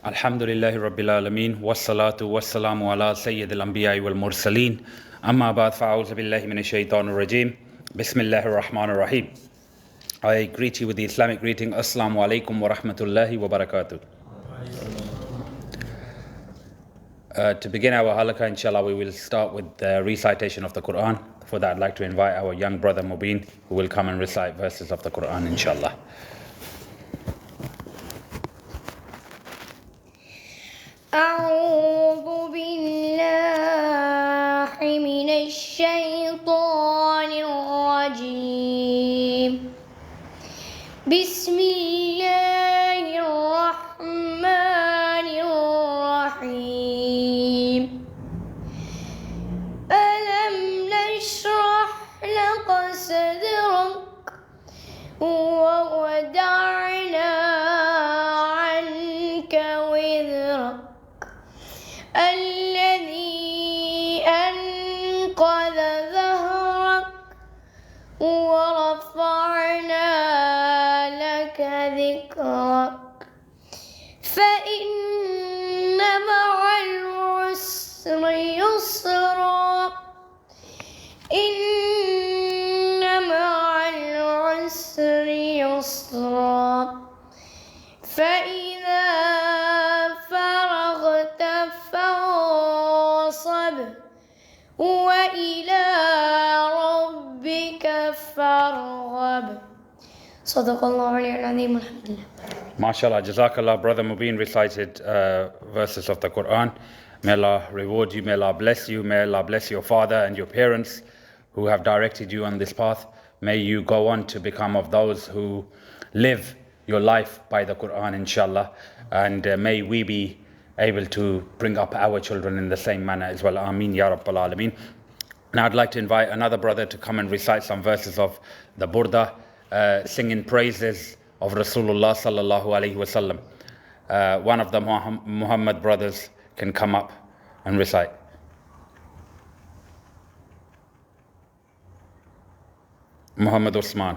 Alhamdulillahi Rabbil Alameen, wassalatu wassalamu ala Sayyid al-Anbiya wal Mursaleen, amma ba'd fa'awzu billahi minash shaitanir rajeem, bismillahir rahmanir rahim. I greet you with the Islamic greeting, Assalamu alaikum wa rahmatullahi wa barakatuh. To begin our Halaqa, inshallah, we will start with the recitation of the Quran. For that, I'd like to invite our young brother Mubin, who will come and recite verses of the Quran, inshallah. أعوذ بالله من الشيطان الرجيم بسم الله الرحمن الرحيم ألم نشرح لك صدرك ووضعنا عنك وزرك الذي أنقذ ظهرك ورفعنا لك ذكرك فإن مع العسر يسرا إن مع العسر يسرا فإذا فرغت فانصب وإلى ربك فارغب صدق الله العظيم الحمد لله. MashaAllah, Jazakallah, Brother Mubin recited verses of the Quran. May Allah reward you, may Allah bless you, may Allah bless your father and your parents who have directed you on this path. May you go on to become of those who live your life by the Quran, inshallah. And may we be able to bring up our children in the same manner as well. Ameen, Ya Rabbal Alameen. Now I'd like to invite another brother to come and recite some verses of the Burda, singing praises of Rasulullah sallallahu alaihi wasallam. One of the Muhammad brothers can come up and recite. Muhammad Usman.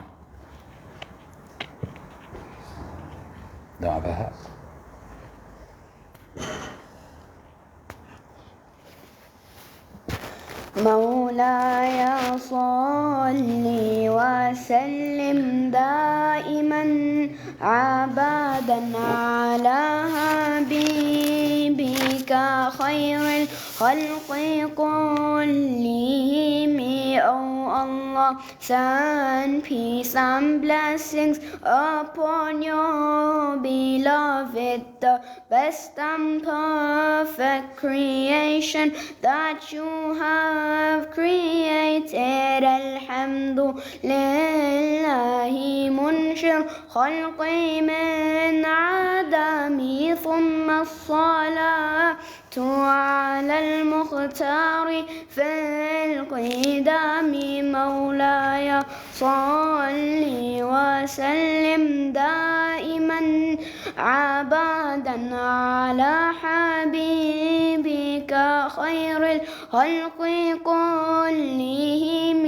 دعبها. مولاي صل وسلم دائما عبادا على حبيبك خير الخلق كلهم. Oh Allah, send peace and blessings upon your beloved, the best and perfect creation that you have created. Alhamdu lillahi munshir khalqi min adami thumma as-salatu ala al-mukhtar fi al-qidami. مولاي صل وسلم دائما عبادا على حبيبك خير الخلق كلهم.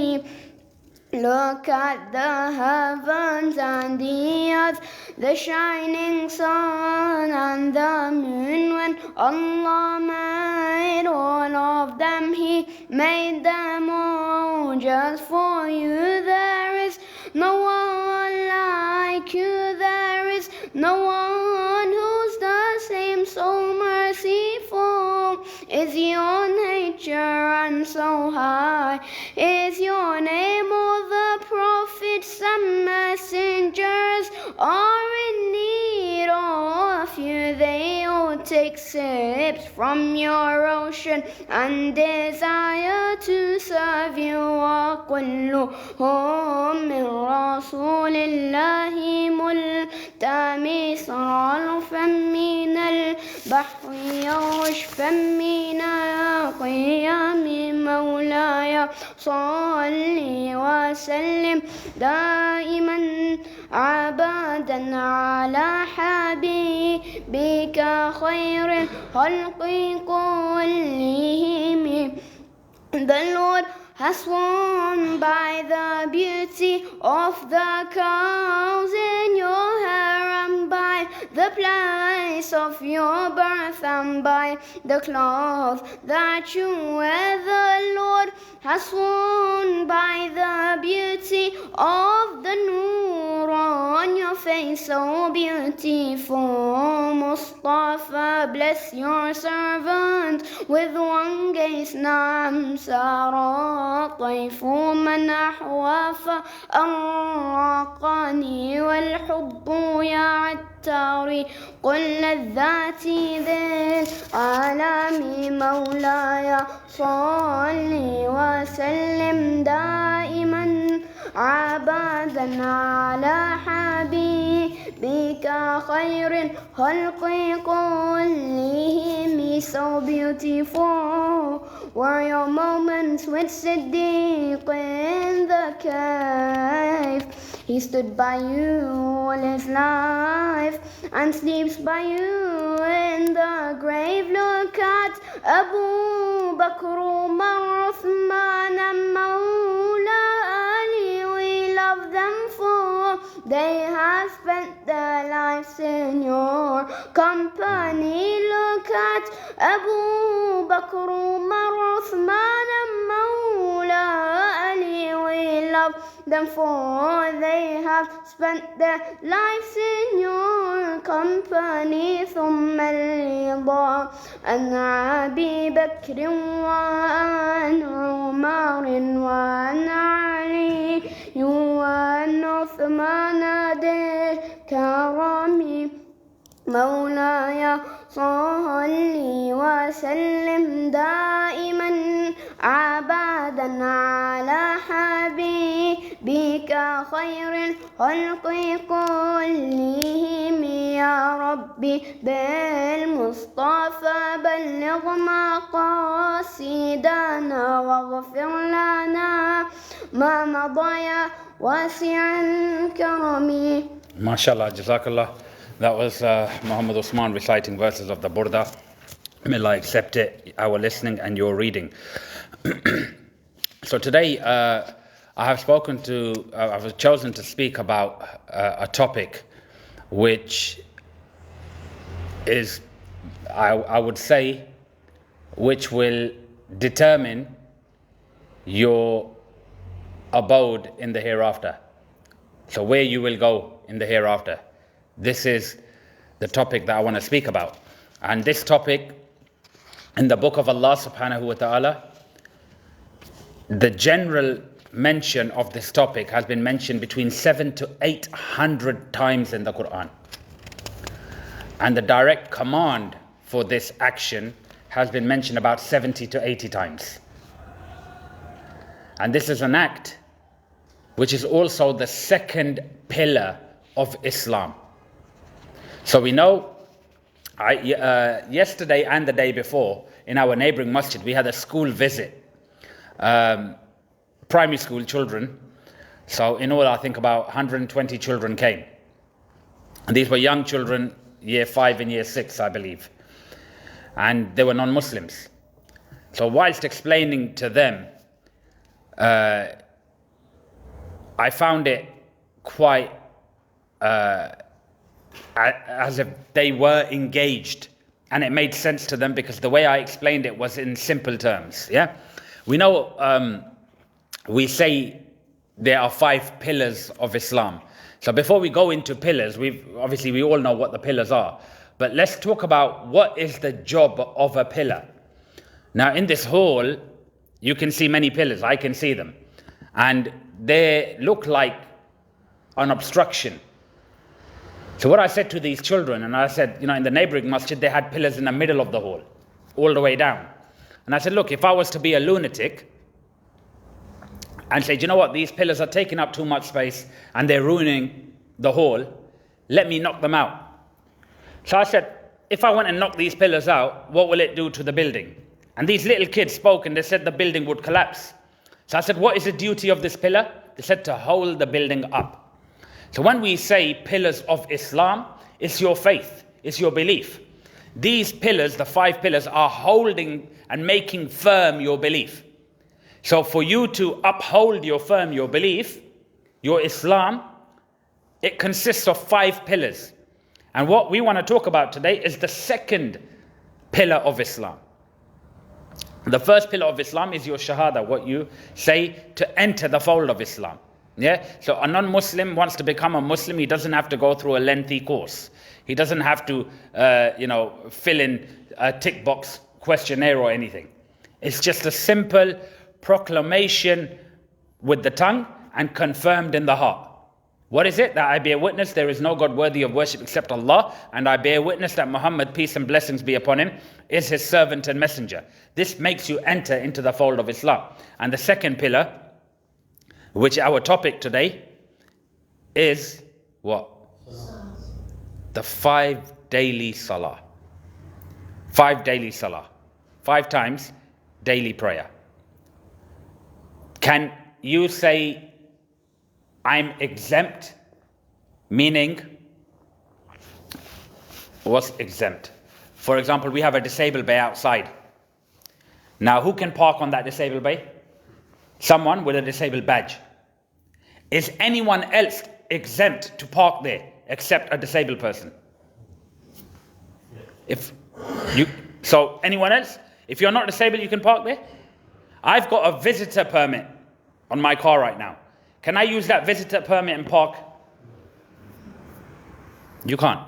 Look at the heavens and the earth, the shining sun and the moon. When Allah made all of them, He made them all just for you. There is no one like you. There is no one who's the same. So merciful is your nature and so high is your name. All the prophets and messengers are in need of you. They all take sips from your ocean and desire to serve you. وكلهم من رسول الله ملتمس عرفا من البحر يرشفا من قيام. مولاي صل وسلم دائما عبادا على حبيبك خير الخلق كلهم. The Lord has sworn by the beauty of the cows in your hair and by the place of your birth, and by the cloth that you wear, the Lord has sworn by the beauty of the Noor on your face, so beautiful. Mustafa, bless your servant with one gaze. نعم سارى طيف من أحوى فأراقني والحب يا عتاري قل لذاتي ذي العالم مولاي صلي وسلم دائما عبادا على حبيبك خير الخلق كلهم. So beautiful were your moments with Siddiq in the cave. He stood by you all his life and sleeps by you in the grave. Look at Abu Bakr, Umar, Uthman and Mawla Ali. We love them for they have spent their lives in your company. Look at Abu Bakr, Umar, Uthman and Mawla Ali. We love them for they have spent their lives in your company. ثم الرضا عن أبي بكر وعن عمر وعن علي وعن عثمان ذي الكرم مولاي صلي وسلم دائما عبادا على حبيبك خير الخلق كلهم. يا ربي بالمصطفى بلغ مقاصدنا واغفر لنا ما مضى يا واسع الكرم. MashaAllah, Jazakallah. That was Muhammad Usman reciting verses of the Burda. May Allah accept it, our listening and your reading. So today I've chosen to speak about a topic which is, I would say, which will determine your abode in the hereafter. So where you will go in the hereafter. This is the topic that I want to speak about. And this topic, in the book of Allah subhanahu wa ta'ala, the general mention of this topic has been mentioned between 700 to 800 times in the Quran. And the direct command for this action has been mentioned about 70 to 80 times. And this is an act which is also the second pillar of Islam. So we know, yesterday and the day before, in our neighboring masjid, we had a school visit, primary school children. So in all, I think about 120 children came. And these were young children, year 5 and year 6, I believe. And they were non-Muslims. So whilst explaining to them, I found it quite as if they were engaged, and it made sense to them because the way I explained it was in simple terms. Yeah, we know we say there are 5 pillars of Islam. So before we go into pillars, we all know what the pillars are, but let's talk about what is the job of a pillar. Now in this hall you can see many pillars. I can see them, and they look like an obstruction. So what I said to these children, and I said, in the neighboring masjid, they had pillars in the middle of the hall, all the way down. And I said, look, if I was to be a lunatic and say, do you know what, these pillars are taking up too much space and they're ruining the hall, let me knock them out. So I said, if I went and knocked these pillars out, what will it do to the building? And these little kids spoke and they said the building would collapse. So I said, what is the duty of this pillar? They said to hold the building up. So when we say pillars of Islam, it's your faith, it's your belief. These pillars, the 5 pillars, are holding and making firm your belief. So for you to uphold your belief, your Islam, it consists of 5 pillars. And what we want to talk about today is the second pillar of Islam. The first pillar of Islam is your shahada, what you say to enter the fold of Islam. Yeah. So a non-Muslim wants to become a Muslim. He doesn't have to go through a lengthy course. He doesn't have to, fill in a tick box questionnaire or anything. It's just a simple proclamation with the tongue and confirmed in the heart. What is it? That I bear witness there is no God worthy of worship except Allah, and I bear witness that Muhammad, peace and blessings be upon him, is his servant and messenger. This makes you enter into the fold of Islam. And the second pillar, which our topic today is what? The 5 daily salah. 5 daily salah. 5 times daily prayer. Can you say, I'm exempt? Meaning, what's exempt? For example, we have a disabled bay outside. Now, who can park on that disabled bay? Someone with a disabled badge. Is anyone else exempt to park there except a disabled person? So anyone else? If you're not disabled, you can park there? I've got a visitor permit on my car right now. Can I use that visitor permit and park? You can't.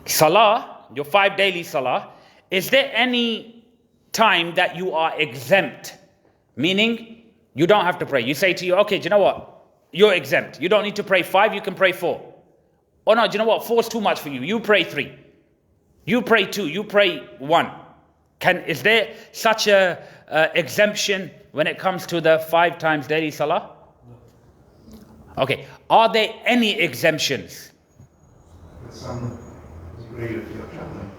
Salah, your 5 daily salah, is there any time that you are exempt? Meaning, you don't have to pray. You say to you, okay, do you know what? You're exempt. You don't need to pray 5, you can pray 4. Oh no, do you know what? 4 is too much for you. You pray 3. You pray 2, you pray 1. Is there such a exemption when it comes to the 5 times daily salah? Okay, are there any exemptions? Some degree of your traveling.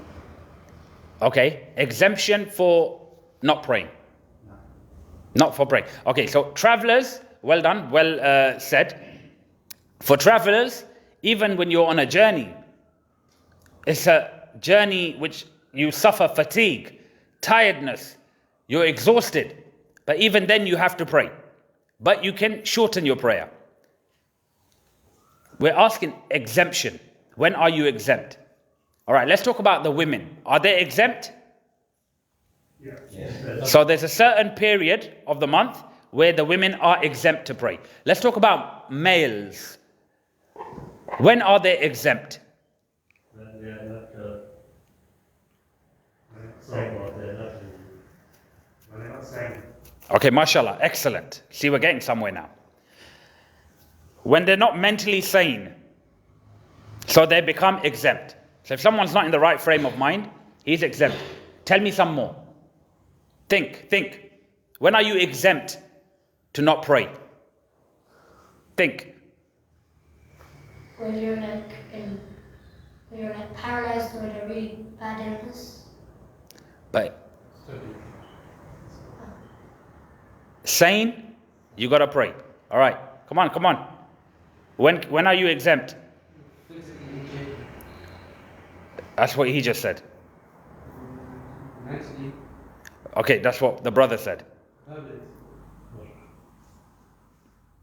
Okay, exemption for not praying. No. Not for praying. Okay, so travelers, well done, well said. For travelers, even when you're on a journey, it's a journey which you suffer fatigue, tiredness, you're exhausted. But even then you have to pray. But you can shorten your prayer. We're asking exemption. When are you exempt? All right, let's talk about the women. Are they exempt? Yes. So there's a certain period of the month where the women are exempt to pray. Let's talk about males. When are they exempt? When they are not saying. Okay, mashallah, excellent. See, we're getting somewhere now. When they're not mentally sane, so they become exempt. So if someone's not in the right frame of mind, he's exempt. Tell me some more. Think. When are you exempt to not pray? Think. When you're like paralyzed or a really bad illness. But sane, you gotta pray. All right, come on. When are you exempt? That's what he just said. Okay, that's what the brother said.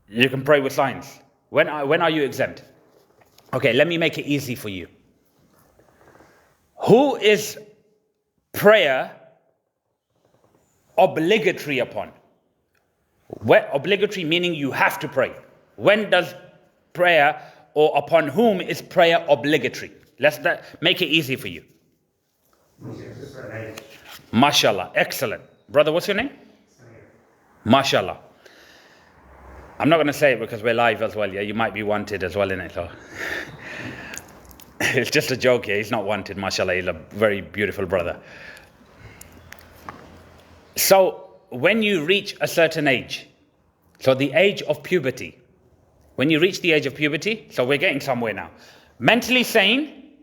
You can pray with signs. When are you exempt? Okay, let me make it easy for you. Who is prayer obligatory upon? Obligatory meaning you have to pray. When does prayer, or upon whom is prayer obligatory? Let's make it easy for you. Mashallah, excellent. Brother, what's your name? Mashallah. I'm not going to say it because we're live as well, yeah? You might be wanted as well, innit? So it's just a joke, yeah? He's not wanted, mashallah. He's a very beautiful brother. So, when you reach a certain age, so the age of puberty, when you reach the age of puberty, so we're getting somewhere now. Mentally sane,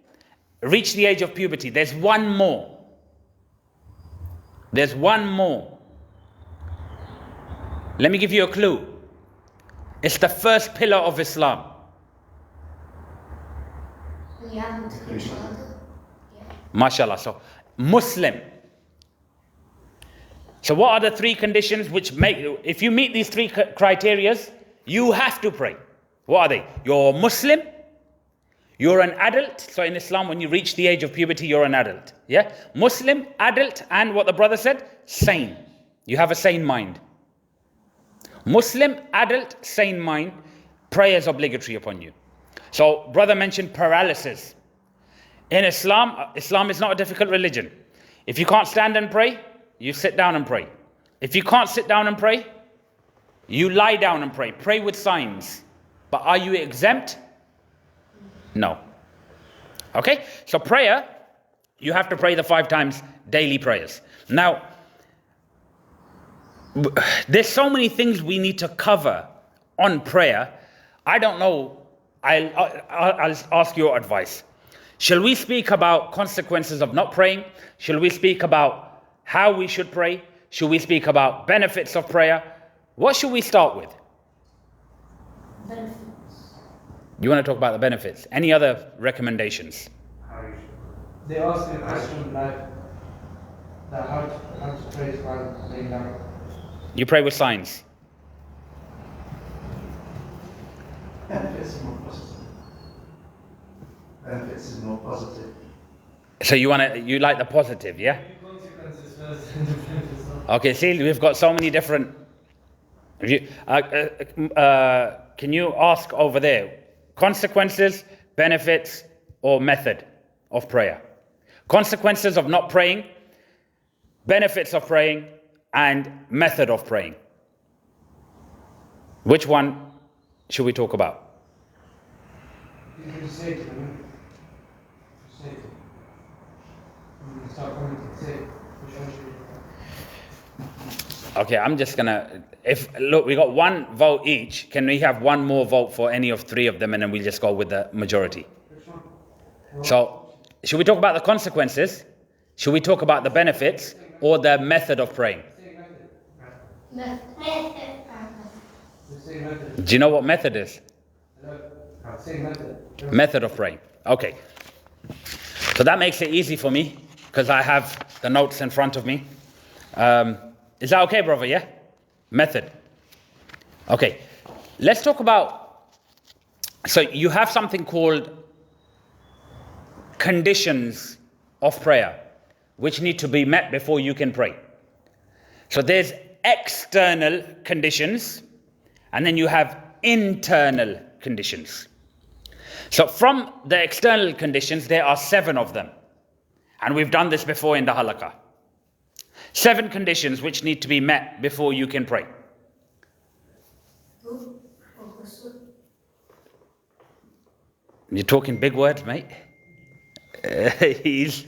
reach the age of puberty. There's one more. Let me give you a clue. It's the first pillar of Islam. Mashallah. So, Muslim. So what are the 3 conditions which make, if you meet these 3 criteria, you have to pray. What are they? You're Muslim, You're an adult. So in Islam, when you reach the age of puberty, you're an adult. Yeah? Muslim, adult, and what the brother said, sane. You have a sane mind. Muslim, adult, sane mind, prayer is obligatory upon you. So brother mentioned paralysis. In Islam, Islam is not a difficult religion. If you can't stand and pray, you sit down and pray. If you can't sit down and pray, you lie down and pray. Pray with signs. But are you exempt? No. Okay? So prayer, you have to pray the 5 times daily prayers. Now, there's so many things we need to cover on prayer. I don't know. I'll ask your advice. Shall we speak about consequences of not praying? Shall we speak about how we should pray? Should we speak about benefits of prayer? What should we start with? Benefits. You want to talk about the benefits? Any other recommendations? How you should. They ask a question like that how to pray while laying down. You pray with signs. Benefits is more positive. Benefits is more positive. So you like the positive, yeah? Consequences first and the benefits after. Okay, see, we've got so many different. Can you ask over there? Consequences, benefits, or method of prayer? Consequences of not praying, benefits of praying, and method of praying. Which one should we talk about? You can say it, man. Say it. You start commenting, say it. Which one should we Okay, I'm just gonna. Look, we got 1 vote each. Can we have 1 more vote for any of 3 of them, and then we'll just go with the majority? Which one? So, should we talk about the consequences? Should we talk about the benefits or the method of praying? Say method. Method. Say method. Do you know what method is? Hello? Say method. Method of praying. Okay. So that makes it easy for me because I have the notes in front of me. Is that okay, brother? Yeah? Method. Okay. Let's talk about. So you have something called conditions of prayer, which need to be met before you can pray. So there's external conditions, and then you have internal conditions. So from the external conditions, there are 7 of them. And we've done this before in the Halaqa. 7 conditions which need to be met before you can pray. You're talking big words, mate. He's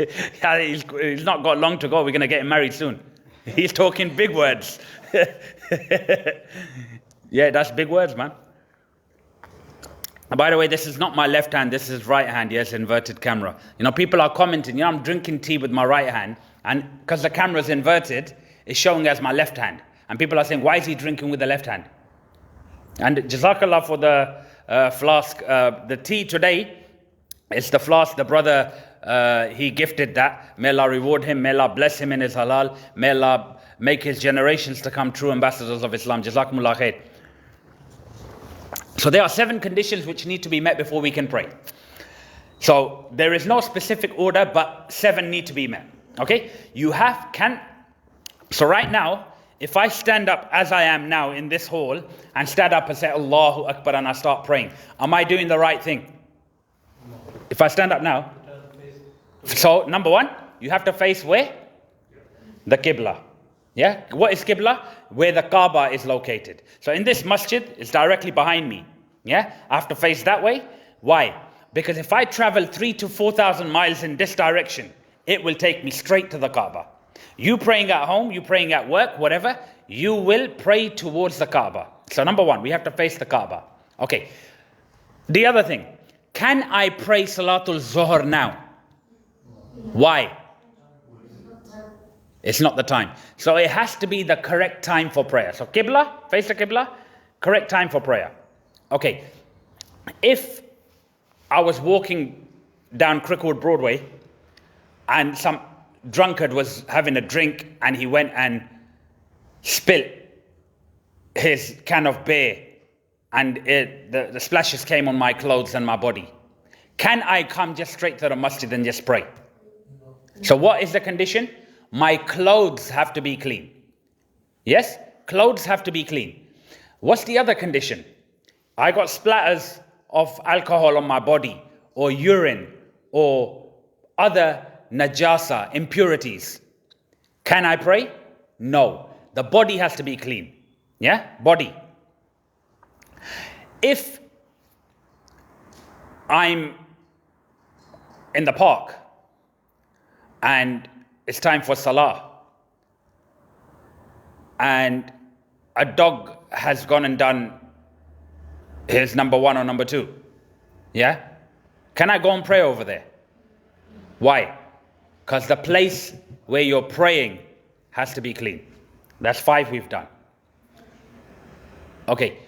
not got long to go. We're going to get him married soon. He's talking big words. Yeah, that's big words, man. And by the way, this is not my left hand. This is right hand. Yes, inverted camera. You know, people are commenting, I'm drinking tea with my right hand. And because the camera's inverted, it's showing as my left hand. And people are saying, why is he drinking with the left hand? And Jazakallah for the flask. The tea today is the flask. The brother, he gifted that. May Allah reward him. May Allah bless him in his halal. May Allah make his generations to come true ambassadors of Islam. Jazakumullah khair. So there are 7 conditions which need to be met before we can pray. So there is no specific order, but 7 need to be met. Okay? So right now, if I stand up as I am now in this hall and stand up and say Allahu Akbar and I start praying, am I doing the right thing? If I stand up now. So number 1, you have to face where? The Qibla. Yeah? What is Qibla? Where the Kaaba is located. So in this masjid, it's directly behind me. Yeah? I have to face that way. Why? Because if I travel 3,000 to 4,000 miles in this direction, it will take me straight to the Kaaba. You praying at home, you praying at work, whatever, you will pray towards the Kaaba. So number 1, we have to face the Kaaba. Okay. The other thing, can I pray Salatul Zuhr now? Why? It's not the time. So it has to be the correct time for prayer. So Qibla, face the Qibla, correct time for prayer. Okay. If I was walking down Cricklewood Broadway and some drunkard was having a drink and he went and spilt his can of beer and the splashes came on my clothes and my body, Can I come just straight to the masjid and just pray? So what is the condition? My clothes have to be clean. Yes? Clothes have to be clean. What's the other condition? I got splatters of alcohol on my body, or urine, or other najasa, impurities. Can I pray? No. The body has to be clean. Yeah? Body. If I'm in the park and it's time for Salaah and a dog has gone and done his number 1 or number 2, yeah? Can I go and pray over there? Why? Because the place where you're praying has to be clean. That's 5 we've done. Okay.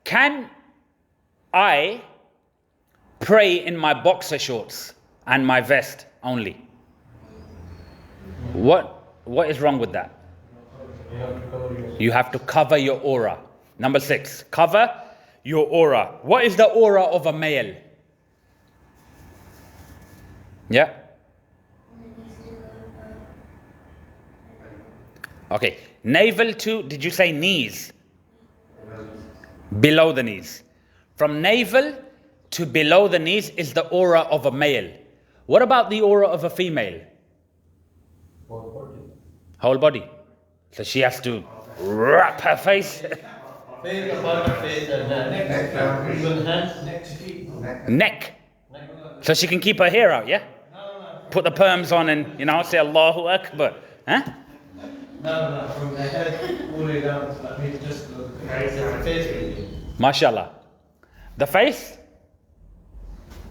Can I pray in my boxer shorts and my vest only? What is wrong with that? You have to cover your aura. Number 6, cover your aura. What is the aura of a male? Yeah? Okay. Navel to, did you say knees? Below the knees. From navel to below the knees is the aura of a male. What about the aura of a female? Whole body. So she has to wrap her face. Neck. So she can keep her hair out, yeah? Put the perms on and, say Allahu Akbar. Huh? No, from the head all the way down to maybe just the face really. MashaAllah. The face,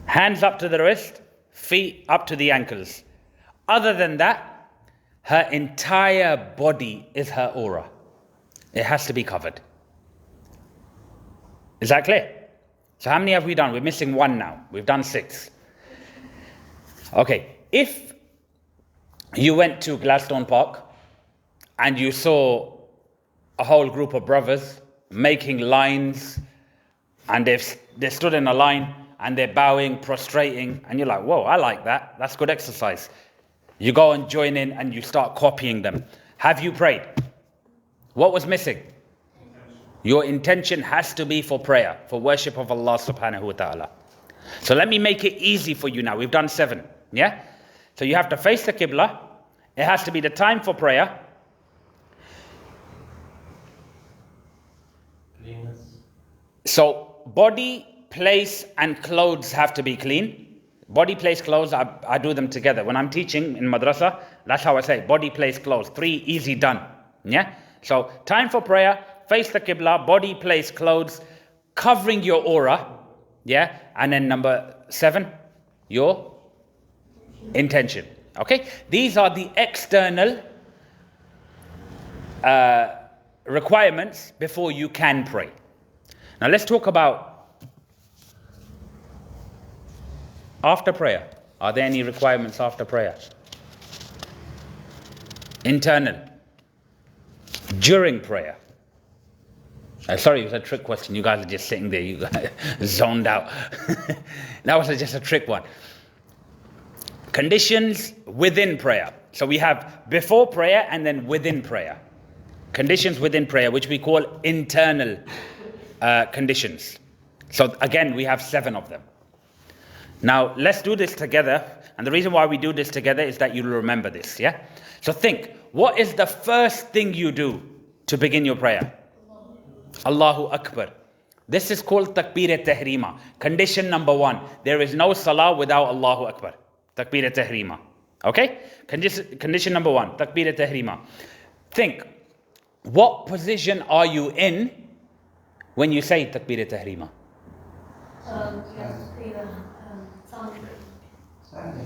hands up to the wrist, feet up to the ankles. Other than that, her entire body is her aura. It has to be covered. Is that clear? So how many have we done? We're missing 1 now. We've done 6. Okay, if you went to Gladstone Park and you saw a whole group of brothers making lines, and they stood in a line and they're bowing, prostrating, and you're like, whoa, I like that. That's good exercise. You go and join in and you start copying them. Have you prayed? What was missing? Your intention has to be for prayer, for worship of Allah subhanahu wa ta'ala. So let me make it easy for you now. We've done 7, yeah? So you have to face the Qibla. It has to be the time for prayer. So body, place and clothes have to be clean. Body, place, clothes, I do them together. When I'm teaching in madrasa, that's how I say body, place, clothes. 3, easy, done. Yeah? So time for prayer, face the Qibla, body, place, clothes, covering your aura. Yeah? And then number 7, your intention. Okay? These are the external requirements before you can pray. Now let's talk about after prayer. Are there any requirements after prayer? Internal. During prayer. Sorry, it was a trick question. You guys are just sitting there. You guys zoned out. That was just a trick one. Conditions within prayer. So we have before prayer and then within prayer. Conditions within prayer, which we call internal conditions. So again, we have 7 of them. Now, let's do this together. And the reason why we do this together is that you'll remember this, yeah? So think, what is the first thing you do to begin your prayer? Allahu Akbar. This is called Takbir-e-Tahrima. Condition number 1. There is no salah without Allahu Akbar. Takbir-e-Tahrima. Okay? Condition number 1. Takbir-e-Tahrima. Think, what position are you in when you say Takbir-e-Tahrima?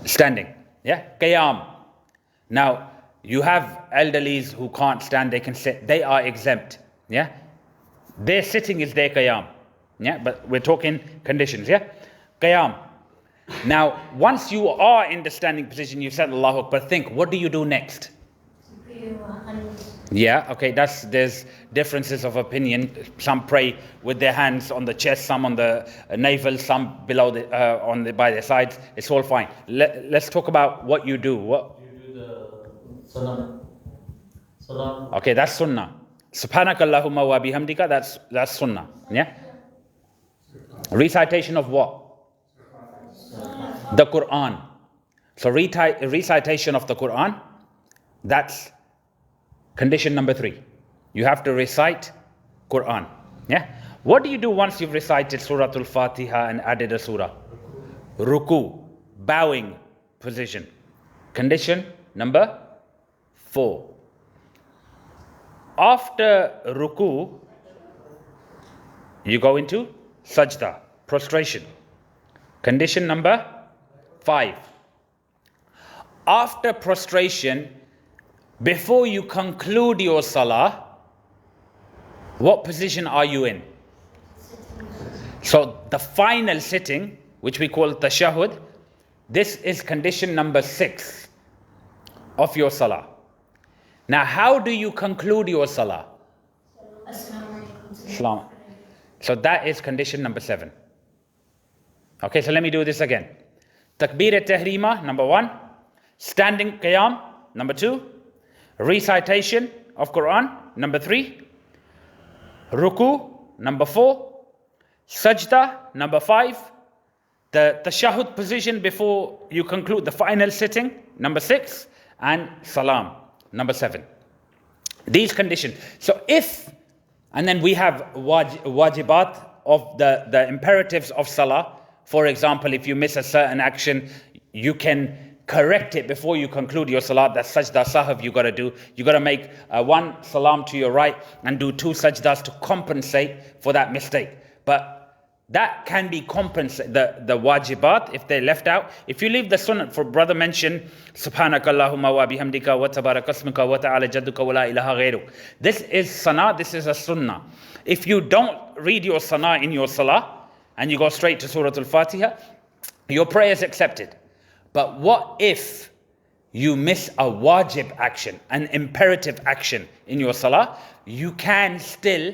Standing. Yeah? Qiyam. Now, you have elderlies who can't stand, they can sit. They are exempt. Yeah? Their sitting is their qiyam. Yeah? But we're talking conditions. Yeah? Qiyam. Now, once you are in the standing position, you said Allahu Akbar, think, what do you do next? Yeah, okay, there's differences of opinion. Some pray with their hands on the chest, some on the navel, some below by their sides. It's all fine. Let's talk about what you do. What? You do the salam. Okay, that's sunnah. Subhanakallahumma wa bihamdika, that's sunnah. Yeah? Recitation of what? The Quran. So recitation of the Quran, that's condition number 3. You have to recite Quran. Yeah? What do you do once you've recited Surah Al-Fatiha and added a surah? Ruku, bowing position. Condition number 4. After ruku, you go into sajda, prostration. Condition number 5. After prostration, before you conclude your salah, what position are you in? So the final sitting, which we call tashahhud, this is condition number 6 of your salah. Now, how do you conclude your salah? Salam. So that is condition number 7. Okay, so let me do this again. Takbir at-tahrima, number 1. Standing qiyam, number 2. Recitation of Quran, number 3. Ruku, number 4. Sajda, number 5. The tashahhud position before you conclude the final sitting, number 6. And salam, number 7. These conditions. So and then we have wajibat of the imperatives of salah. For example, if you miss a certain action, you can correct it before you conclude your salat. That's sajda sahv you got to do. You got to make 1 salam to your right and do 2 sajdas to compensate for that mistake. But that can be compensated, the wajibat, if they're left out. If you leave the sunnah, for brother mentioned, Subhanakallahumma wa bihamdika wa tabarakasmuka wa ta'ala jadduka wa la ilaha ghayruk. This is sana, this is a sunnah. If you don't read your sana in your salah, and you go straight to Surah Al-Fatiha, your prayer is accepted. But what if you miss a wajib action, an imperative action in your salah? You can still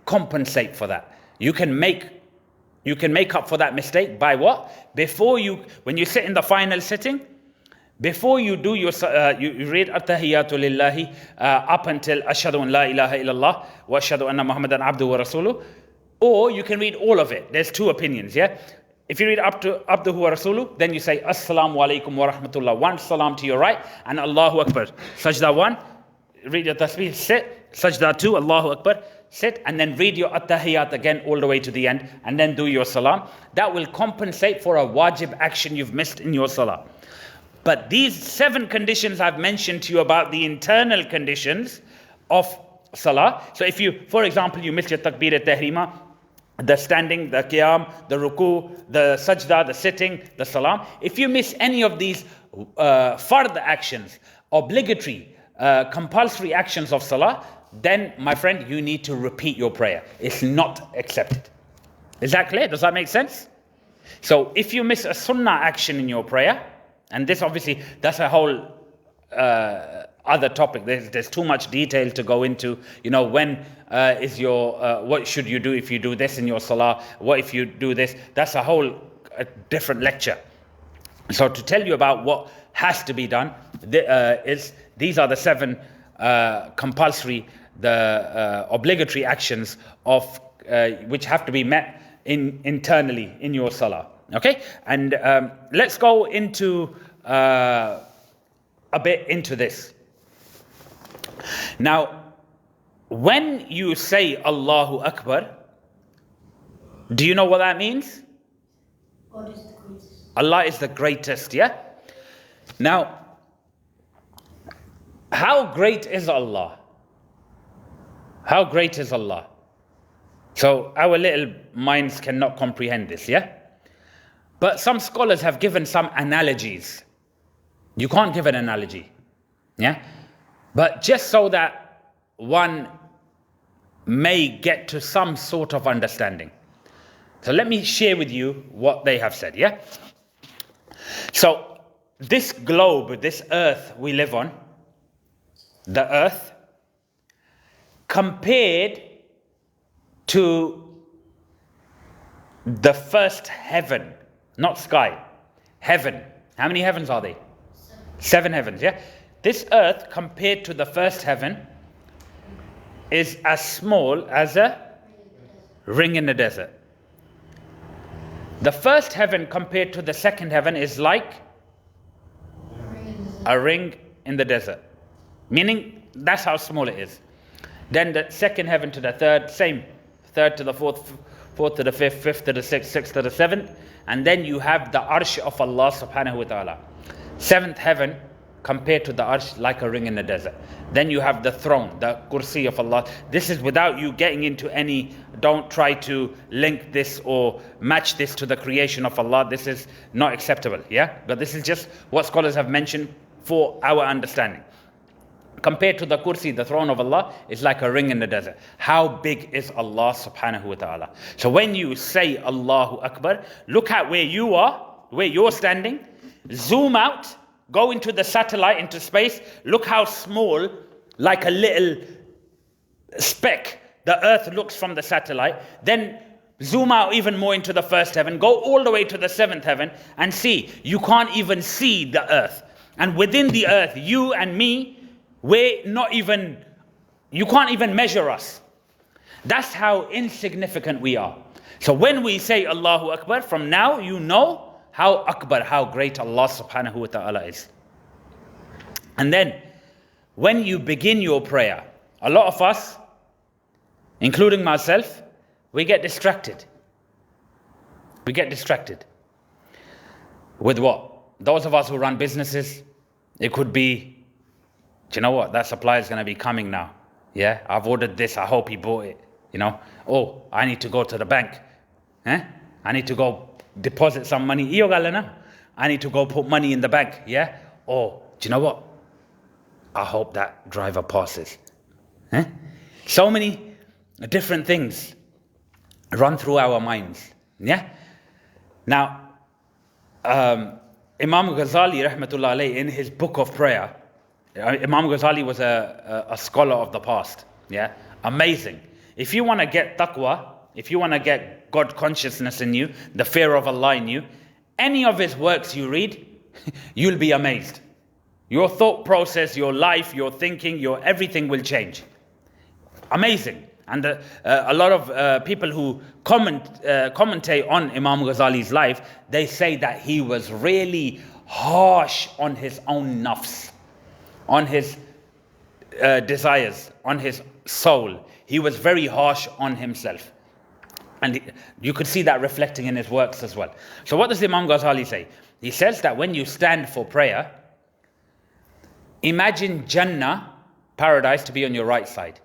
compensate for that. You can make up for that mistake by what? When you sit in the final sitting, before you do your, you read at-tahiyatu lillahi up until ashhadu an la ilaha illallah wa ashhadu anna muhammadan abduhu wa rasuluh. Or you can read all of it. There's 2 opinions, yeah? If you read up to Abduhu wa Rasuluh, then you say Assalamu alaikum wa rahmatullah. 1 salam to your right and Allahu Akbar. Sajda 1, read your tasbih, sit. Sajda 2, Allahu Akbar, sit. And then read your at-tahiyat again all the way to the end. And then do your salam. That will compensate for a wajib action you've missed in your salah. But these 7 conditions I've mentioned to you about the internal conditions of salah. So if you, for example, you miss your takbir at-tahrima, the standing, the qiyam, the ruku, the sajda, the sitting, the salam. If you miss any of these fard actions, obligatory, compulsory actions of salah, then, my friend, you need to repeat your prayer. It's not accepted. Is that clear? Does that make sense? So if you miss a sunnah action in your prayer, and this obviously, that's a whole other topic. There's too much detail to go into. When is your, what should you do if you do this in your salah? What if you do this? That's a whole different lecture. So to tell you about what has to be done, these are the 7 compulsory, obligatory actions of which have to be met internally in your salah. Okay, and let's go into a bit into this. Now, when you say Allahu Akbar, do you know what that means? God is the greatest. Allah is the greatest, yeah? Now, how great is Allah? How great is Allah? So our little minds cannot comprehend this, yeah? But some scholars have given some analogies. You can't give an analogy, yeah? But just so that one may get to some sort of understanding. So let me share with you what they have said, yeah? So this globe, this earth we live on, the earth compared to the first heaven, not sky, heaven. How many heavens are there? 7 heavens, yeah? This earth compared to the first heaven is as small as a ring in the desert. The first heaven compared to the second heaven is like a ring in the desert. Meaning, that's how small it is. Then the second heaven to the third, same. Third to the fourth, fourth to the fifth, fifth to the sixth, sixth to the seventh. And then you have the arsh of Allah subhanahu wa ta'ala. 7th heaven compared to the arsh like a ring in the desert. Then you have the throne, the kursi of Allah. This is without you getting into any, don't try to link this or match this to the creation of Allah. This is not acceptable, yeah? But this is just what scholars have mentioned for our understanding. Compared to the kursi, the throne of Allah, is like a ring in the desert. How big is Allah subhanahu wa ta'ala? So when you say Allahu Akbar, look at where you are, where you're standing, zoom out, go into the satellite, into space, look how small, like a little speck, the earth looks from the satellite. Then zoom out even more into the first heaven, go all the way to the 7th heaven and see, you can't even see the earth. And within the earth, you and me, we're not even, you can't even measure us. That's how insignificant we are. So when we say Allahu Akbar, from now you know how Akbar, how great Allah subhanahu wa ta'ala is. And then when you begin your prayer, a lot of us, including myself, we get distracted. We get distracted. With what? Those of us who run businesses, it could be, do you know what? That supply is going to be coming now. Yeah, I've ordered this. I hope he bought it. You know, oh, I need to go to the bank. I need to go deposit some money. I need to go put money in the bank. Yeah. Oh, do you know what? I hope that driver passes. So many different things run through our minds. Yeah. Now, Imam Ghazali, rahmatullah alayhi, in his book of prayer, Imam Ghazali was a scholar of the past. Yeah, amazing. If you want to get taqwa, if you want to get God consciousness in you, the fear of Allah in you, any of his works you read, you'll be amazed. Your thought process, your life, your thinking, your everything will change. Amazing. And a lot of people who commentate on Imam Ghazali's life, they say that he was really harsh on his own nafs, on his desires, on his soul. He was very harsh on himself. And you could see that reflecting in his works as well. So what does Imam Ghazali say? He says that when you stand for prayer, imagine Jannah, paradise, to be on your right side.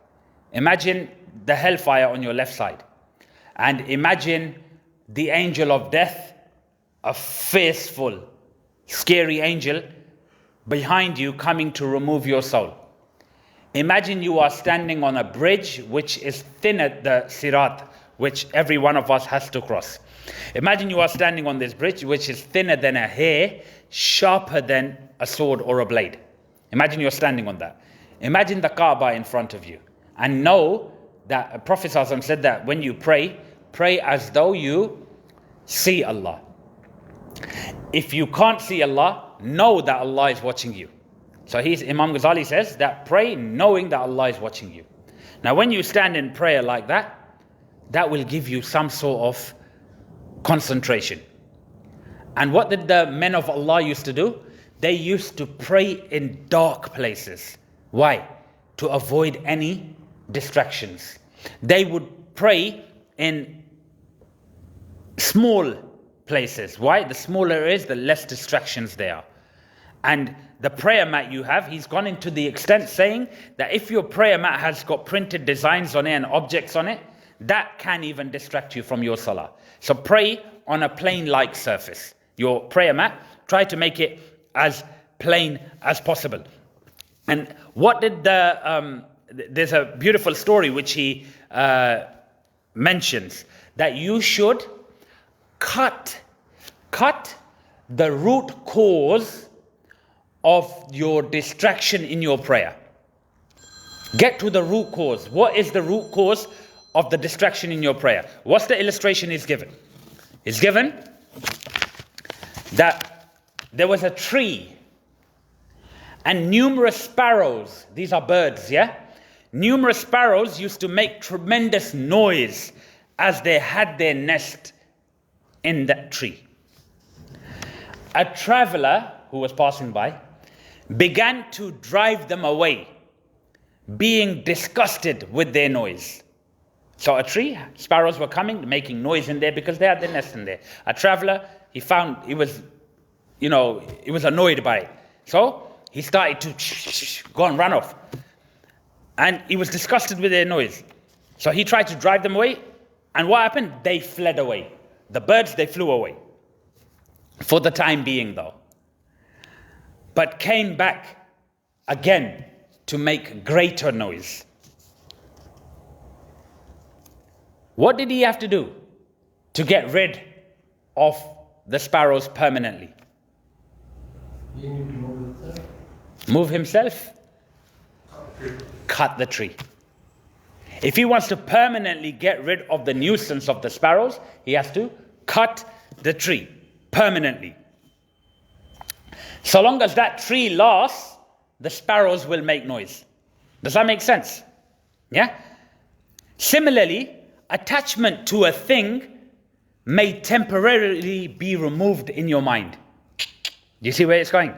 Imagine the hellfire on your left side. And imagine the angel of death, a fearful, scary angel, behind you coming to remove your soul. Imagine you are standing on a bridge which is thinner, the sirat, which every one of us has to cross. Imagine you are standing on this bridge which is thinner than a hair, sharper than a sword or a blade. Imagine you're standing on that. Imagine the Kaaba in front of you. And know that Prophet ﷺ said that when you pray, pray as though you see Allah. If you can't see Allah, know that Allah is watching you. So Imam Ghazali says that pray knowing that Allah is watching you. Now when you stand in prayer like that, that will give you some sort of concentration. And what did the men of Allah used to do? They used to pray in dark places. Why? To avoid any distractions. They would pray in small places. Why? The smaller it is, the less distractions there are. And the prayer mat you have, he's gone into the extent saying that if your prayer mat has got printed designs on it and objects on it, that can even distract you from your salah. So pray on a plain-like surface. Your prayer mat, try to make it as plain as possible. And what did there's a beautiful story which he mentions, that you should cut the root cause of your distraction in your prayer. Get to the root cause. What is the root cause of the distraction in your prayer? What's the illustration he's given? He's given that there was a tree and numerous sparrows. These are birds, yeah? Numerous sparrows used to make tremendous noise as they had their nest in that tree. A traveler who was passing by began to drive them away, being disgusted with their noise. So a tree, sparrows were coming, making noise in there because they had their nest in there. A traveler, he was annoyed by it. So he started to go and run off. And he was disgusted with their noise. So he tried to drive them away. And what happened? They fled away. The birds, they flew away. For the time being though. But came back again to make greater noise. What did he have to do to get rid of the sparrows permanently? You need to Move himself? Cut the tree. If he wants to permanently get rid of the nuisance of the sparrows, he has to cut the tree permanently. So long as that tree lasts, the sparrows will make noise. Does that make sense? Yeah? Similarly, attachment to a thing may temporarily be removed in your mind. Do you see where it's going?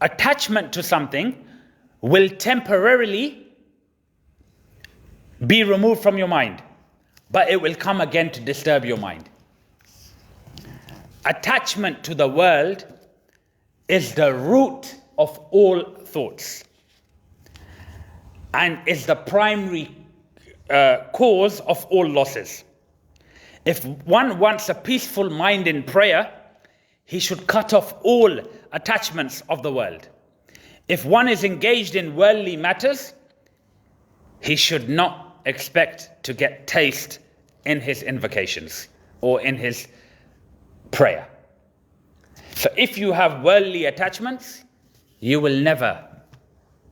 Attachment to something will temporarily be removed from your mind, but it will come again to disturb your mind. Attachment to the world is the root of all thoughts and is the primary cause of all losses. If one wants a peaceful mind in prayer, he should cut off all attachments of the world. If one is engaged in worldly matters, he should not expect to get taste in his invocations or in his prayer. So if you have worldly attachments, you will never.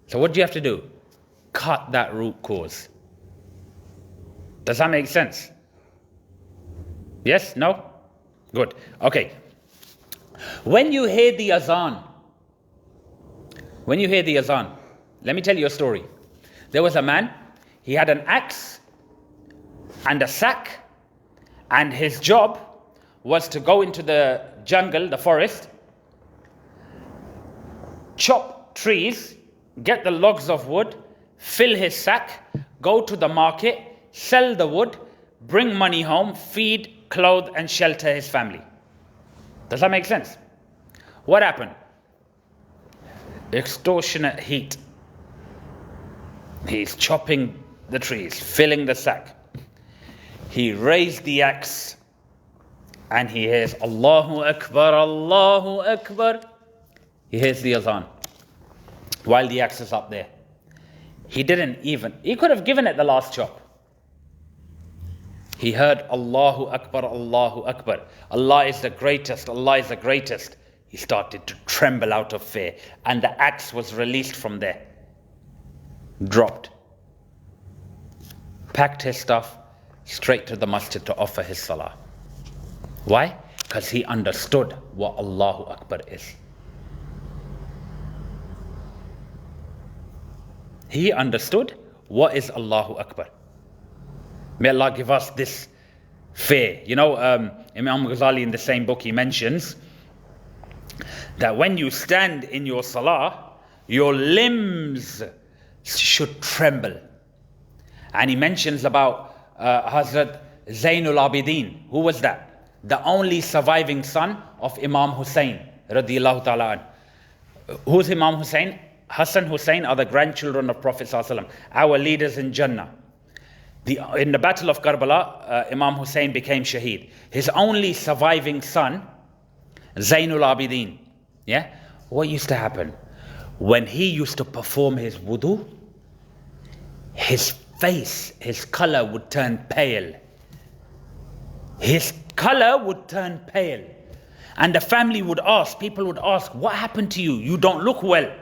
So what do you have to do? Cut that root cause. Does that make sense? Yes? No? Good. Okay. When you hear the azan, let me tell you a story. There was a man, he had an axe and a sack, and his job was to go into the jungle, the forest, chop trees, get the logs of wood, fill his sack, go to the market, sell the wood, bring money home, feed, clothe, and shelter his family. Does that make sense? What happened? Extortionate heat. He's chopping the trees, filling the sack. He raised the axe and he hears Allahu Akbar, Allahu Akbar. He hears the azan while the axe is up there. He could have given it the last chop. He heard Allahu Akbar, Allahu Akbar. Allah is the greatest, Allah is the greatest. He started to tremble out of fear, and the axe was released from there. Dropped. Packed his stuff straight to the masjid to offer his salah. Why? Because he understood what Allahu Akbar is. He understood what is Allahu Akbar. May Allah give us this fear. Imam Ghazali in the same book, he mentions that when you stand in your salah, your limbs should tremble. And he mentions about Hazrat Zainul Abidin. Who was that? The only surviving son of Imam Hussein radiyallahu ta'ala an. Who's Imam Hussein? Hassan Hussein are the grandchildren of Prophet sallallahu alaihi wasallam, our leaders in Jannah. In the battle of Karbala, Imam Hussein became shaheed. His only surviving son, Zainul Abidin. Yeah? What used to happen? When he used to perform his wudu, his face, his color would turn pale. His color would turn pale. And the family would ask, people would ask, what happened to you? You don't look well.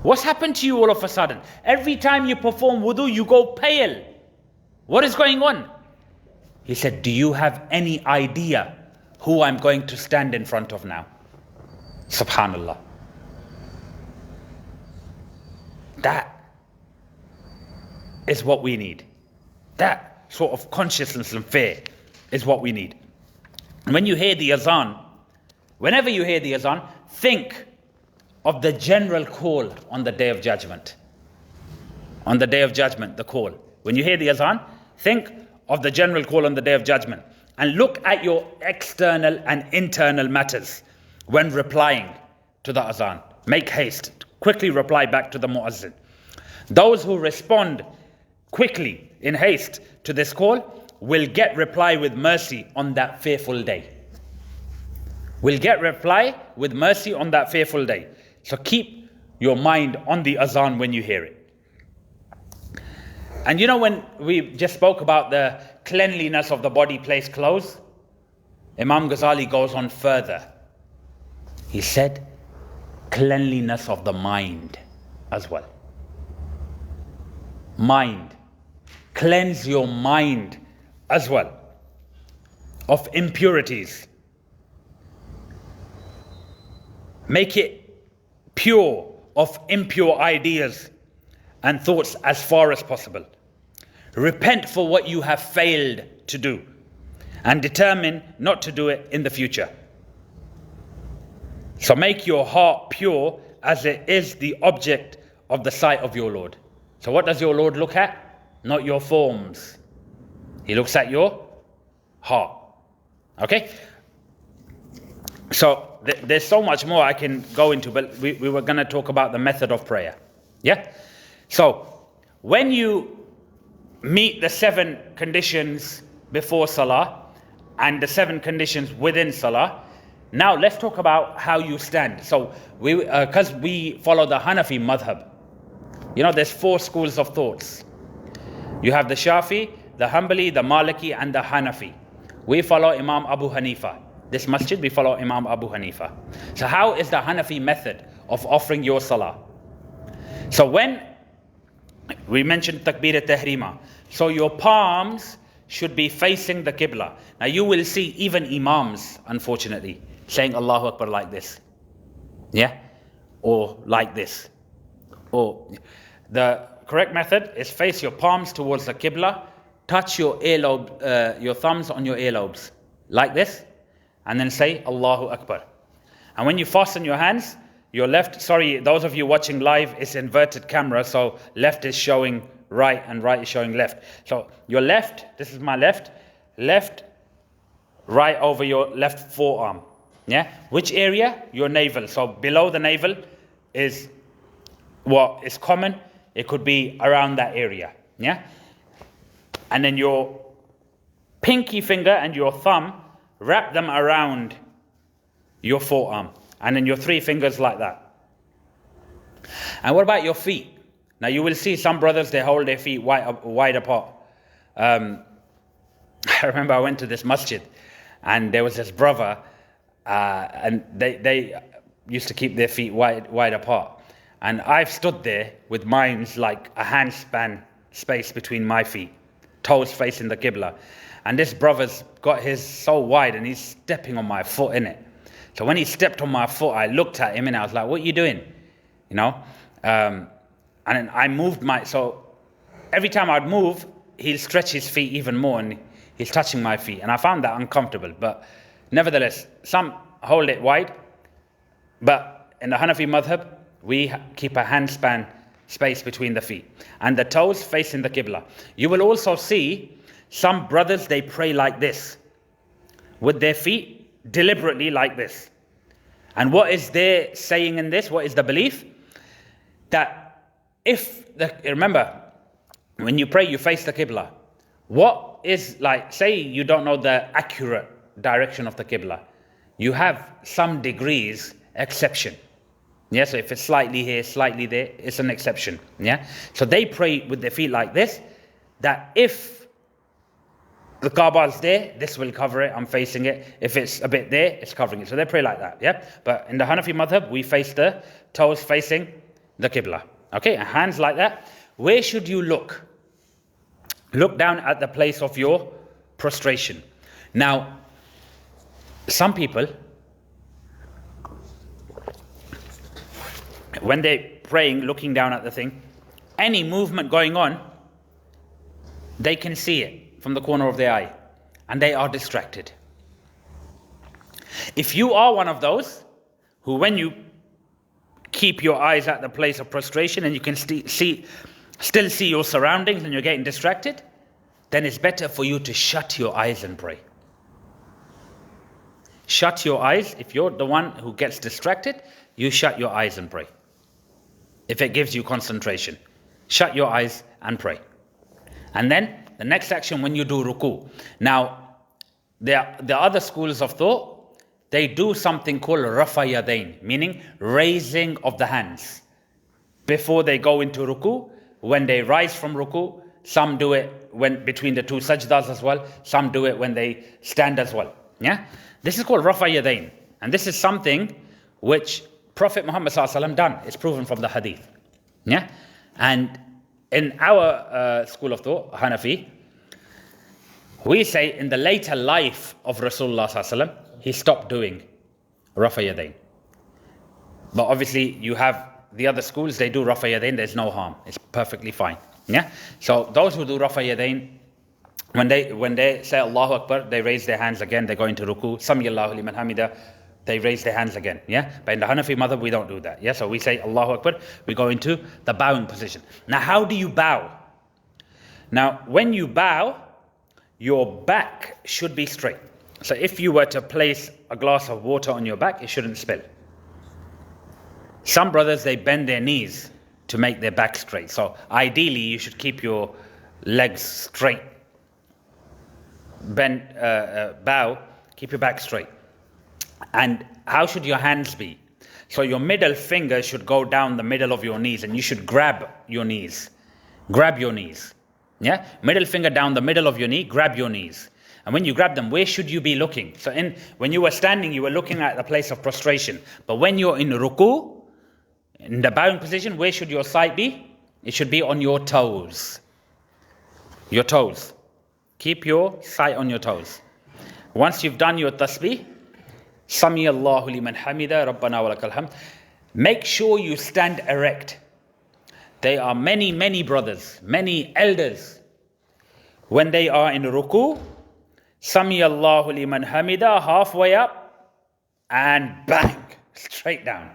What's happened to you all of a sudden? Every time you perform wudu, you go pale. What is going on? He said, do you have any idea who I'm going to stand in front of now? Subhanallah. That is what we need. That sort of consciousness and fear is what we need. When you hear the azan, whenever you hear the azan, think of the general call on the Day of Judgment. On the Day of Judgment, the call. When you hear the azan, think of the general call on the Day of Judgment. And look at your external and internal matters when replying to the azan. Make haste. Quickly reply back to the muazzin. Those who respond quickly, in haste, to this call will get reply with mercy on that fearful day. Will get reply with mercy on that fearful day. So keep your mind on the azan when you hear it. And you know, when we just spoke about the cleanliness of the body place clothes, Imam Ghazali goes on further. He said, cleanliness of the mind as well. Mind. Cleanse your mind as well of impurities. Make it pure of impure ideas and thoughts as far as possible. Repent for what you have failed to do and determine not to do it in the future. So make your heart pure as it is the object of the sight of your Lord. So what does your Lord look at? Not your forms. He looks at your heart. Okay? So there's so much more I can go into, but we were going to talk about the method of prayer. Yeah? So when you meet the 7 conditions before Salah and the 7 conditions within Salah, now let's talk about how you stand. So because we follow the Hanafi madhab, you know, there's 4 schools of thoughts. You have the Shafi, the Hanbali, the Maliki, and the Hanafi. We follow Imam Abu Hanifa. This masjid, we follow Imam Abu Hanifa. So how is the Hanafi method of offering your salah? So when we mentioned takbir al-tahrima, so your palms should be facing the Qibla. Now you will see even Imams, unfortunately, saying Allahu Akbar like this. Yeah? Or like this. Or the correct method is face your palms towards the Qibla, touch your earlobe, your thumbs on your earlobes, like this, and then say Allahu Akbar. And when you fasten your hands, your left, sorry, those of you watching live, it's inverted camera, so left is showing right and right is showing left. So your left, this is my left, right over your left forearm. Yeah? Which area? Your navel. So below the navel is what is common. It could be around that area. Yeah? And then your pinky finger and your thumb, wrap them around your forearm. And then your 3 fingers like that. And what about your feet? Now you will see some brothers, they hold their feet wide apart. I remember I went to this masjid and there was this brother and they used to keep their feet wide apart. And I've stood there with mine's like a handspan space between my feet, toes facing the Qibla. And this brother's got his so wide and he's stepping on my foot in it. So when he stepped on my foot, I looked at him and I was like, what are you doing? You know? And then I moved so every time I'd move, he'll stretch his feet even more and he's touching my feet. And I found that uncomfortable. But nevertheless, some hold it wide. But in the Hanafi madhab, we keep a handspan space between the feet. And the toes facing the Qibla. You will also see some brothers, they pray like this. With their feet deliberately like this. And what is their saying in this? What is the belief? That remember, when you pray, you face the Qibla. What is, like, say you don't know the accurate direction of the Qibla. You have some degrees exception. Yeah, so if it's slightly here, slightly there, it's an exception. Yeah, so they pray with their feet like this, that if the Kaaba is there, this will cover it, I'm facing it. If it's a bit there, it's covering it. So they pray like that, yeah? But in the Hanafi madhab, we face the toes facing the Qibla. Okay, hands like that. Where should you look? Look down at the place of your prostration. Now, some people, when they're praying, looking down at the thing, any movement going on, they can see it from the corner of their eye, and they are distracted. If you are one of those who, when you keep your eyes at the place of prostration and you can still see your surroundings and you're getting distracted, then it's better for you to shut your eyes and pray. Shut your eyes. If you're the one who gets distracted, you shut your eyes and pray. If it gives you concentration, shut your eyes and pray. And then the next action when you do ruku. Now, the other schools of thought, they do something called rafa yadain, meaning raising of the hands. Before they go into ruku, when they rise from ruku, some do it when between the two sajdas as well, some do it when they stand as well. Yeah? This is called rafa yadain. And this is something which Prophet Muhammad ﷺ done. It's proven from the hadith. Yeah? And in our school of thought, Hanafi, we say in the later life of Rasulullah ﷺ, he stopped doing rafa yadain. But obviously you have the other schools, they do rafa yadain, there's no harm. It's perfectly fine. Yeah? So those who do rafa yadain, when they say Allahu Akbar, they raise their hands again, they go into ruku. Sami Allahu liman hamida, they raise their hands again. Yeah? But in the Hanafi madhab, we don't do that. Yeah? So we say Allahu Akbar, we go into the bowing position. Now how do you bow? Now when you bow, your back should be straight. So if you were to place a glass of water on your back, it shouldn't spill. Some brothers, they bend their knees to make their back straight. So ideally, you should keep your legs straight. Bow, keep your back straight. And how should your hands be? So your middle finger should go down the middle of your knees and you should grab your knees. Grab your knees. Yeah? Middle finger down the middle of your knee, grab your knees. And when you grab them, where should you be looking? So when you were standing, you were looking at the place of prostration. But when you're in ruku, in the bowing position, where should your sight be? It should be on your toes. Your toes. Keep your sight on your toes. Once you've done your tasbih, Sami Allahu liman hamida, Rabbana wa lakal hamd, make sure you stand erect. There are many brothers, many elders, when they are in ruku, Sami Allahu liman hamida, halfway up, and bang, straight down.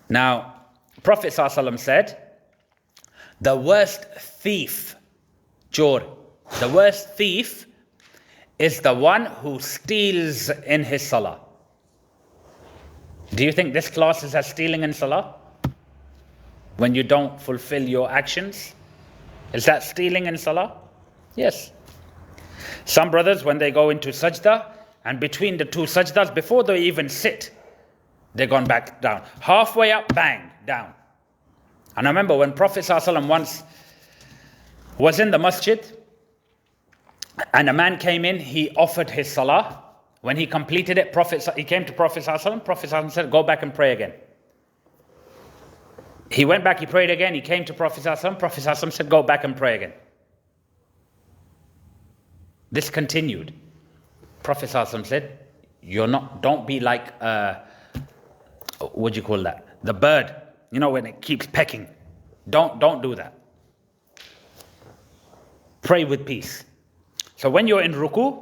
Now, Prophet ﷺ said, the worst thief, Jor, the worst thief is the one who steals in his salah. Do you think this class is as stealing in salah? When you don't fulfill your actions? Is that stealing in salah? Yes. Some brothers, when they go into sajda, and between the two sajdas, before they even sit, they're gone back down. Halfway up, bang, down. And I remember when Prophet ﷺ once was in the masjid, and a man came in, he offered his salah. When he completed it, he came to Prophet ﷺ. Prophet ﷺ said, go back and pray again. He went back, he prayed again, he came to Prophet ﷺ. Prophet ﷺ said, go back and pray again. This continued. Prophet ﷺ said, don't be like, what do you call that? The bird, when it keeps pecking. Don't do that. Pray with peace. So when you're in ruku,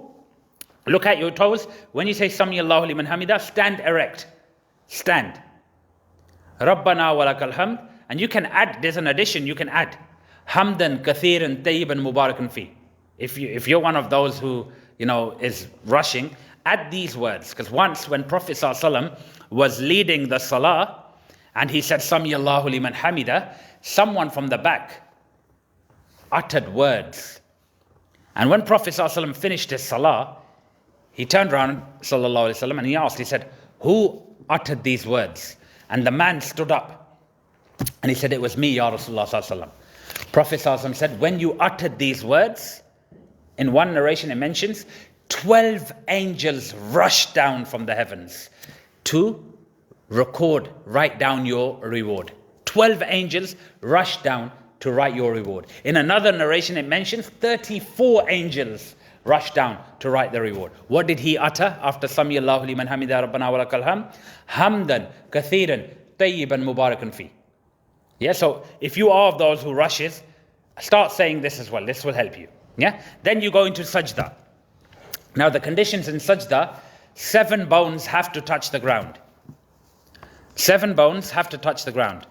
look at your toes. When you say Sami Allahu liman hamida, stand erect. Stand. Rabbana wa lakal hamd. And you can add, there's an addition, you can add. Hamdan kathiran tayyiban mubarakan fi. If you're one of those who, is rushing, add these words. Because once when Prophet ﷺ was leading the salah, and he said, Sami Allahu liman hamida, someone from the back uttered words. And when Prophet ﷺ finished his salah, he turned around, sallallahu alaihi wasallam, and he asked, he said, who uttered these words? And the man stood up, and he said, it was me, Ya Rasulullah sallallahu alaihi wasallam. Prophet ﷺ said, when you uttered these words, in one narration it mentions, 12 angels rushed down from the heavens to write down your reward. 12 angels rush down to write your reward. In another narration it mentions 34 angels rush down to write the reward. What did he utter after Sami Allahu liman hamida rabbana wa lakal hamd? Hamdan kathiran tayyiban mubarakan fi. Yeah, so if you are of those who rushes, start saying this as well. This will help you. Yeah? Then you go into sajda. Now the conditions in sajda, 7 bones have to touch the ground. 7 bones have to touch the ground.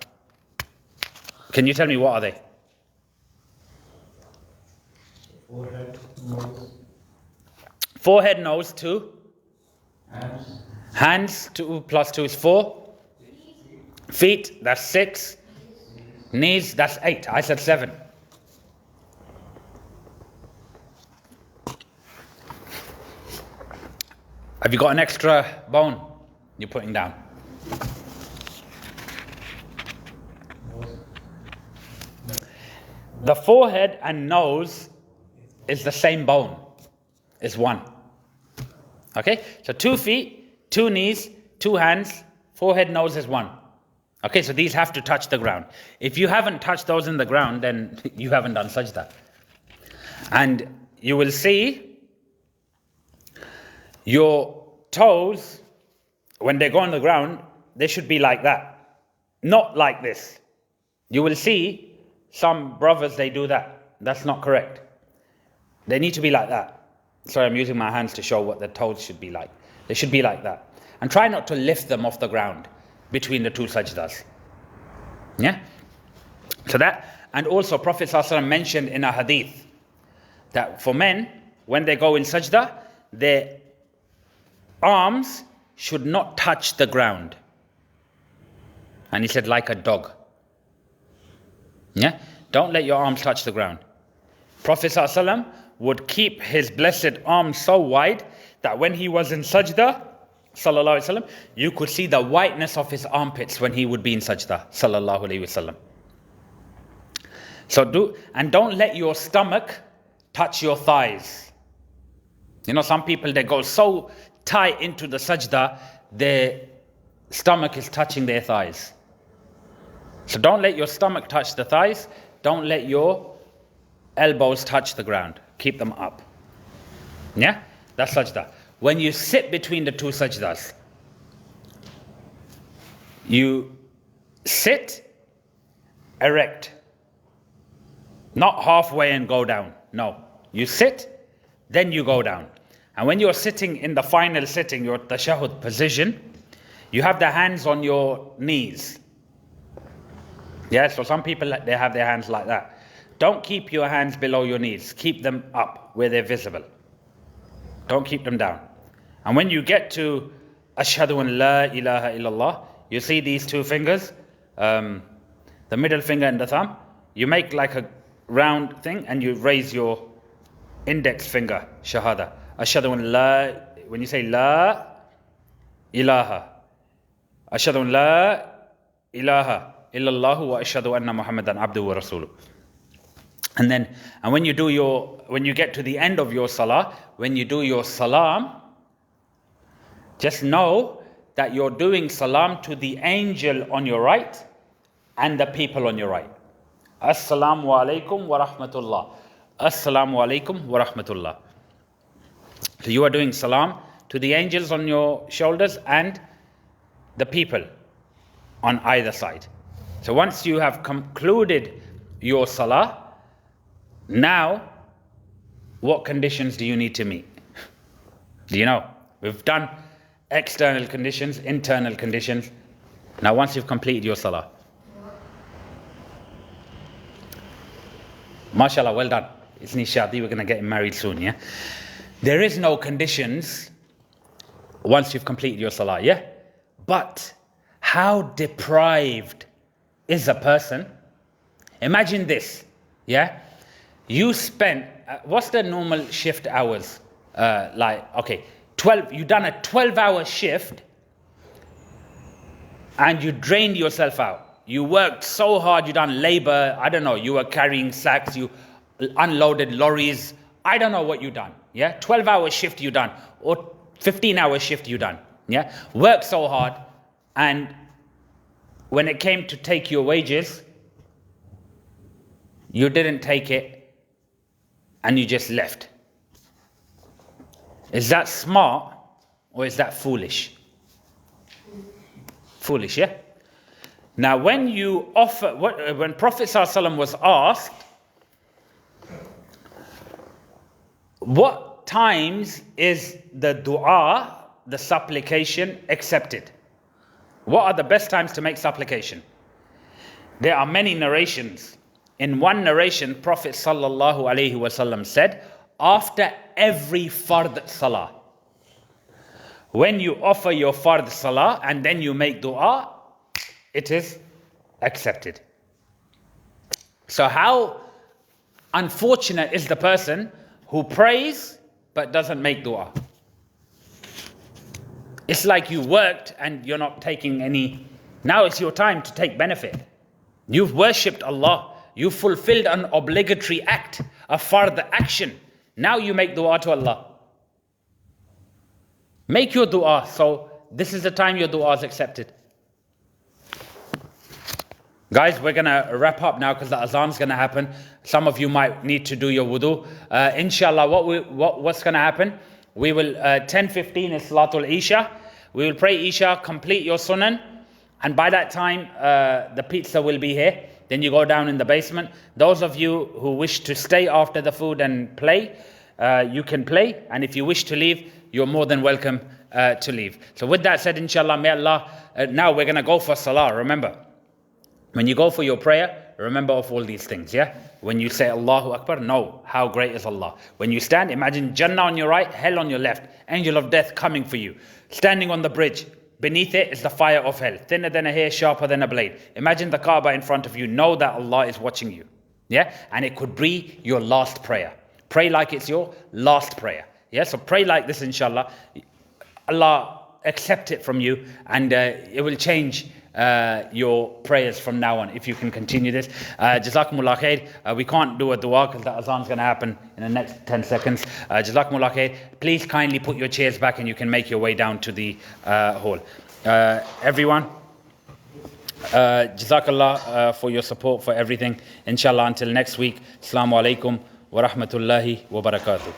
Can you tell me what are they? Forehead, nose, 2. Hands, 2 plus 2 is 4. Feet, that's 6. Knees, that's 8. I said 7. Have you got an extra bone you're putting down? The forehead and nose is the same bone. It's one. Okay? So 2 feet, 2 knees, 2 hands, forehead, nose is 1. Okay, so these have to touch the ground. If you haven't touched those in the ground, then you haven't done sajda. And you will see your toes, when they go on the ground, they should be like that. Not like this. You will see some brothers, they do that. That's not correct. They need to be like that. Sorry, I'm using my hands to show what the toes should be like. They should be like that. And try not to lift them off the ground between the 2 sajdas. Yeah? So that, and also Prophet ﷺ mentioned in a hadith that for men, when they go in sajda, their arms should not touch the ground. And he said, like a dog. Yeah? Don't let your arms touch the ground. Prophet ﷺ would keep his blessed arms so wide that when he was in sajda, sallallahu alaihi wasallam, you could see the whiteness of his armpits when he would be in sajda, sallallahu alaihi wasallam. So don't let your stomach touch your thighs. You know, some people, they go so tight into the sajda, their stomach is touching their thighs. So don't let your stomach touch the thighs. Don't let your elbows touch the ground. Keep them up. Yeah? That's sajda. When you sit between the 2 sajdas, you sit erect. Not halfway and go down. No. You sit, then you go down. And when you're sitting in the final sitting, your tashahhud position, you have the hands on your knees. Yeah, so some people, they have their hands like that. Don't keep your hands below your knees. Keep them up where they're visible. Don't keep them down. And when you get to Ashhadu an la ilaha illallah, you see these 2 fingers, the middle finger and the thumb. You make like a round thing and you raise your index finger, shahada. Ashhadu an la, when you say la ilaha, Ashhadu an la ilaha illallahu wa ashhadu anna Muhammadan abduhu wa rasuluh. And when you get to the end of your salah, when you do your salam, just know that you're doing salam to the angel on your right and the people on your right. Assalamu alaikum wa rahmatullah. Assalamu alaikum wa rahmatullah. So you are doing salam to the angels on your shoulders and the people on either side. So once you have concluded your salah, now what conditions do you need to meet? Do you know? We've done external conditions, internal conditions. Now once you've completed your salah. MashaAllah, well done. Isn't he shadi? We're going to get him married soon, yeah? There is no conditions once you've completed your salah, yeah? But how deprived is a person? Imagine this, yeah? You spent, what's the normal shift hours? 12, you've done a 12-hour shift and you drained yourself out. You worked so hard, you done labor, I don't know, you were carrying sacks, you unloaded lorries, I don't know what you done, yeah? 12-hour shift you done, or 15-hour shift you done, yeah? Worked so hard, and when it came to take your wages, you didn't take it and you just left. Is that smart or is that foolish? Foolish, yeah? Now, when you offer, when Prophet ﷺ was asked, what times is the dua, the supplication, accepted? What are the best times to make supplication? There are many narrations. In one narration, Prophet ﷺ said, after every fard salah. When you offer your fard salah and then you make dua, it is accepted. So how unfortunate is the person who prays but doesn't make dua? It's like you worked and you're not taking any. Now it's your time to take benefit. You've worshipped Allah. You fulfilled an obligatory act, a fard action. Now you make dua to Allah. Make your dua. So this is the time your dua is accepted. Guys, we're going to wrap up now because the azan is going to happen. Some of you might need to do your wudu. Inshallah, what's going to happen? We will, 10:15 is Salatul Isha. We will pray Isha, complete your sunan. And by that time, the pizza will be here. Then you go down in the basement. Those of you who wish to stay after the food and play, you can play. And if you wish to leave, you're more than welcome to leave. So with that said, inshallah, may Allah, now we're going to go for salah. Remember, when you go for your prayer, remember of all these things, yeah? When you say Allahu Akbar, know how great is Allah. When you stand, imagine Jannah on your right, hell on your left, angel of death coming for you. Standing on the bridge, beneath it is the fire of hell, thinner than a hair, sharper than a blade. Imagine the Kaaba in front of you, know that Allah is watching you, yeah? And it could be your last prayer. Pray like it's your last prayer, yeah? So pray like this, inshallah. Allah accept it from you, and it will change your prayers from now on if you can continue this. Jazakumullah khair. We can't do a dua because the azan is going to happen in the next 10 seconds. Jazakumullah khair. Please kindly put your chairs back and you can make your way down to the hall. Everyone, Jazakallah for your support, for everything. Inshallah, until next week. Assalamu alaikum wa rahmatullahi wa barakatuh.